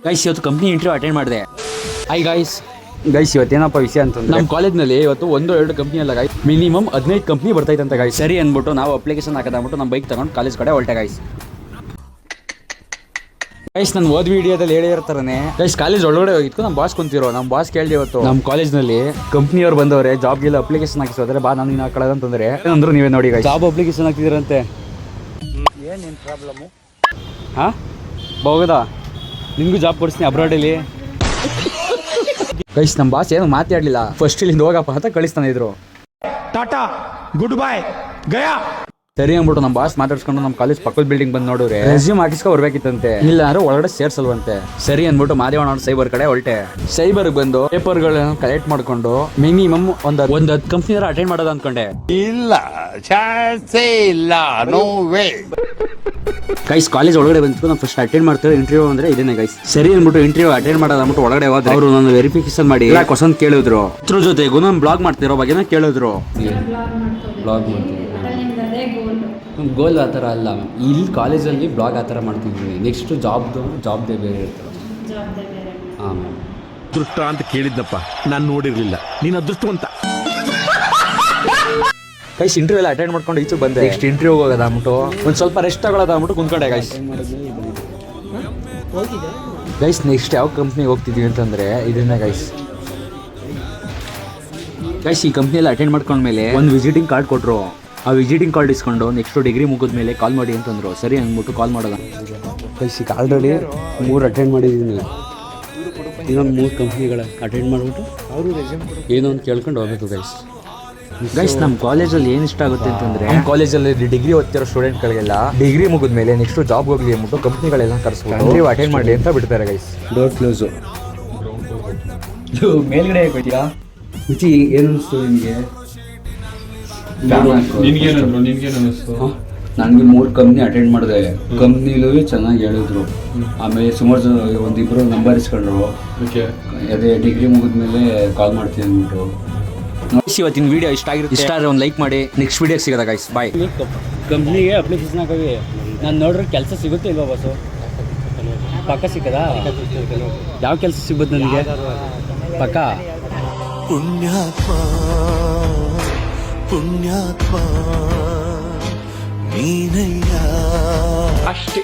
Guys ಇವತ್ತು company interview attend ಮಾಡಿದೆ. Guys ಇವತ್ತೇನಪ್ಪ ವಿಷಯ ಅಂತಂದ್ರೆ ನಮ್ಮ ಕಾಲೇಜ್ನಲ್ಲಿ ಇವತ್ತು 1-2 ಕಂಪ್ನಿ ಅಲ್ಲ ಗೈಸ್, ಮಿನಿಮಮ್ 15 ಕಂಪ್ನಿ ಬರ್ತೈತಂತೆ ಗೈಸ್. ಸರಿ ಅಂದ್ಬಿಟ್ಟು ನಾವು ಅಪ್ಲಿಕೇಶನ್ ಹಾಕೋದ್ಬಿಟ್ಟು ನಮ್ಮ ಬೈಕ್ ತಗೊಂಡು ಕಾಲೇಜ್ ಕಡೆ ಹೊರಟೆ ಗೈಸ್. ನಾನು ಓದ್ ವಿಡಿಯೋದಲ್ಲಿ ಹೇಳಿರ್ತಾರನೆ ಗೈಸ್, ಕಾಲೇಜ್ ಒಳಗಡೆ ಹೋಗಿತ್ತು ನಮ್ಮ ಬಾಸ್ ಕುಂತಿರೋ. ನಮ್ಮ ಬಾಸ್ ಕೇಳಿದೆ ಇವತ್ತು ನಮ್ಮ ಕಾಲೇಜ್ನಲ್ಲಿ ಕಂಪ್ನಿಯವ್ರು ಬಂದವ್ರೆ, ಜಾಬ್ಗೆಲ್ಲ ಅಪ್ಲಿಕೇಶನ್ ಹಾಕಿಸೋದ್ರೆ ಬಾ ನಾನು ಹಾಕೊಳ್ಳೋದಂತಂದ್ರೆ ಅಂದ್ರು. ನೀವೇ ನೋಡಿ ಗೈಸ್, ಜಾಬ್ ಅಪ್ಲಿಕೇಶನ್ ಹಾಕ್ತಿದ್ದೀರಂತೆ. ಏನೇನು ಪ್ರಾಬ್ಲಮ್ಮು? ಹಾಂ ಹೋಗೋದಾ, ನಿಮಗೂ ಜಾಬ್ ಕೊಡಿಸ್ತೀನಿ ಅಬ್ರಾಡಲ್ಲಿ. ಗೈಸ್ ನಮ್ಮ ಬಾಸ್ ಏನು ಮಾತಾಡಲಿಲ್ಲ, ಫಸ್ಟ್ ಇಲ್ಲಿಂದ ಹೋಗಪ್ಪ ಅಂತ ಕಳಿಸ್ತಾನೆ ಇದ್ರು. Tata good bye Gaya. ಸರಿ ಅಂದ್ಬಿಟ್ಟು ನಮ್ಮ ಬಾಸ್ ಮಾತಾಡ್ಸ್ಕೊಂಡು ನಮ್ಮ ಕಾಲೇಜ್ ಪಕ್ಕದ ಬಿಲ್ಡಿಂಗ್ ಬಂದು ನೋಡಿದ್ರೆ ರೆಸ್ಯೂಮ್ ಹಾಕಿಸ್ಕೊ ಬರ್ಬೇಕಿತ್ತಂತೆ, ಇಲ್ಲ ಅಂದ್ರೆ ಒಳಗಡೆ ಸೇರ್ಸಲ್ವಂತೆ. ಸರಿ ಅಂದ್ಬಿಟ್ಟು ಮಾದೇವಣ್ಣ ಸೈಬರ್ ಕಡೆ ಹೊರಟೆ. ಸೈಬರ್ಗೆ ಬಂದು ಪೇಪರ್ಗಳನ್ನ ಕಲೆಕ್ಟ್ ಮಾಡ್ಕೊಂಡು ಮಿನಿಮಮ್ ಒಂದು 10 ಕಂಪ್ನಿ ಅಟೆಂಡ್ ಮಾಡೋದು ಅನ್ಕೊಂಡೆ. ಇಲ್ಲ ಚಾನ್ಸೇ ಇಲ್ಲ, ನೋ ವೇ. ಗೈಸ್ ಕಾಲೇಜ್ ಒಳಗಡೆ ಬಂತು, ನಾವು ಫಸ್ಟ್ ಅಟೆಂಡ್ ಮಾಡ್ತೇವೆ ಇಂಟರ್ವ್ಯೂ ಅಂದ್ರೆ ಇದೇನೆ ಗೈಸ್. ಸರಿ ಅಂದ್ಬಿಟ್ಟು ಇಂಟರ್ವ್ಯೂ ಅಟೆಂಡ್ ಮಾಡೋದು ಅಂದ್ಬಿಟ್ಟು ಒಳಗಡೆ ಹೋದ್ರೆ ಅವರು ನನ್ನ ವೆರಿಫಿಕೇಶನ್ ಮಾಡಿ ಕ್ವಶನ್ ಕೇಳಿದ್ರು. ಅದ್ರ ಜೊತೆಗೂ ನಾನು ಬ್ಲಾಗ್ ಮಾಡ್ತಿರೋ ಬಗ್ಗೆನ ಕೇಳಿದ್ರು. ಬ್ಲಾಗ್ ಮಾಡ್ತೀನಿ ಗೋಲ್ ಆ ಥರ ಅಲ್ಲ, ಇಲ್ಲಿ ಕಾಲೇಜಲ್ಲಿ ಬ್ಲಾಗ್ ಆ ಥರ ಮಾಡ್ತಿದ್ವಿ. ನೆಕ್ಸ್ಟ್ ಜಾಬ್ದೇ ಬೇರೆ ಇರ್ತಾರೆ. ಹಾಂ ಮ್ಯಾಮ್. ಅದೃಷ್ಟ ಅಂತ ಕೇಳಿದ್ನಪ್ಪ, ನಾನು ನೋಡಿರ್ಲಿಲ್ಲ. ನೀನು ಅದೃಷ್ಟವಂತ. ಗೈಸ್ ಇಂಟರ್ವ್ಯೂ ಎಲ್ಲ ಅಟೆಂಡ್ ಮಾಡ್ಕೊಂಡು ಈಚೆ ಬಂದೆ. ನೆಕ್ಸ್ಟ್ ಇಂಟರ್ವ್ಯೂ ಹೋಗೋದು ಅಂದ್ಬಿಟ್ಟು ಒಂದು ಸ್ವಲ್ಪ ರೆಸ್ಟ್ ತಗೊಳ್ಳೋದು ಅಂದ್ಬಿಟ್ಟು ಕುಂತ್ಕೊಂಡೆ ಗೈಸ್. ನೆಕ್ಸ್ಟ್ ಯಾವ ಕಂಪ್ನಿಗೆ ಹೋಗ್ತಿದ್ವಿ ಅಂತಂದರೆ ಇದನ್ನ ಗೈಸ್. ಈ ಕಂಪ್ನಿಯೆಲ್ಲ ಅಟೆಂಡ್ ಮಾಡ್ಕೊಂಡ್ಮೇಲೆ ಒಂದು ವಿಸಿಟಿಂಗ್ ಕಾರ್ಡ್ ಕೊಟ್ಟರು. ಆ ವಿಸಿಟಿಂಗ್ ಕಾರ್ಡ್ ಇಸ್ಕೊಂಡು ನೆಕ್ಸ್ಟ್ ಡಿಗ್ರಿ ಮುಗಿದ್ಮೇಲೆ ಕಾಲ್ ಮಾಡಿ ಅಂತಂದರು. ಸರಿ ಅಂದ್ಬಿಟ್ಟು ಕಾಲ್ ಮಾಡೋದ. ಈಗ ಆಲ್ರೆಡಿ 3 ಅಟೆಂಡ್ ಮಾಡಿದ್ದೀನಿ. ಇನ್ನೊಂದು 3 ಕಂಪ್ನಿಗಳ ಅಟೆಂಡ್ ಮಾಡಿಬಿಟ್ಟು ಅವರು ಏನೋ ಒಂದು ಕೇಳ್ಕೊಂಡು ಹೋಗ್ಬೇಕು ಗೈಸ್. ನಮ್ಮ ಕಾಲೇಜಲ್ಲಿ ಏನು ಇಷ್ಟ ಆಗುತ್ತೆ ಅಂತಂದರೆ, ನಮ್ಮ ಕಾಲೇಜಲ್ಲಿ ಡಿಗ್ರಿ ಓದ್ತಿರೋ ಸ್ಟೂಡೆಂಟ್ಗಳಿಗೆಲ್ಲ ಡಿಗ್ರಿ ಮುಗಿದ್ಮೇಲೆ ನೆಕ್ಸ್ಟ್ ಜಾಬ್ ಹೋಗಲಿ ಅಂದ್ಬಿಟ್ಟು ಕಂಪ್ನಿಗಳೆಲ್ಲ ಕರೆಸ್ಬಿಟ್ಟು ನೀವು ಅಟೆಂಡ್ ಮಾಡಲಿ ಅಂತ ಬಿಡ್ತಾರೆ ಗೈಸ್. Door close. ಮೇಲ್ಗಡೆ ಹೋಗ್ತೀಯಾ ರುಚಿ ಏನು ಅನಿಸ್ತು ನಿಮಗೆ? ನನಗೆ 3 ಕಂಪ್ನಿ ಅಟೆಂಡ್ ಮಾಡಿದೆ. ಕಂಪ್ನಿಲೂ ಚೆನ್ನಾಗಿ ಹೇಳಿದ್ರು. ಆಮೇಲೆ ಸುಮಾರು ಜನ ಒಂದಿಬ್ಬರು ನಂಬರ್ ಇಸ್ಕೊಂಡ್ರು. ಅದೇ ಡಿಗ್ರಿ ಮುಗಿದ್ಮೇಲೆ ಕಾಲ್ ಮಾಡ್ತೀನಿ ಅಂದ್ಬಿಟ್ಟು. ಇವತ್ತಿನ ವಿಡಿಯೋ ಇಷ್ಟ ಆದರೆ ಒಂದು ಲೈಕ್ ಮಾಡಿ. ನೆಕ್ಸ್ಟ್ ವಿಡಿಯೋ ಸಿಗೋದ ಗೈಸ್, ಬಾಯ್. ಕಂಪ್ನಿಗೆ ಅಪ್ಲಿಕೇಶನ್ ಹಾಕಿ ನಾನು ನೋಡ್ರೆ ಕೆಲಸ ಸಿಗುತ್ತೆ ಇಲ್ವಾ ಬಸ್ಸು? ಪಕ್ಕ ಸಿಕ್ಕದಾ? ಯಾವ ಕೆಲಸ ಸಿಗ್ಬೋದು ನನಗೆ ಪಕ್ಕ? ಪುಣ್ಯಾತ್ಮ ಪುಣ್ಯಾತ್ಮ ನೀನಯ್ಯ ಅಷ್ಟೇ.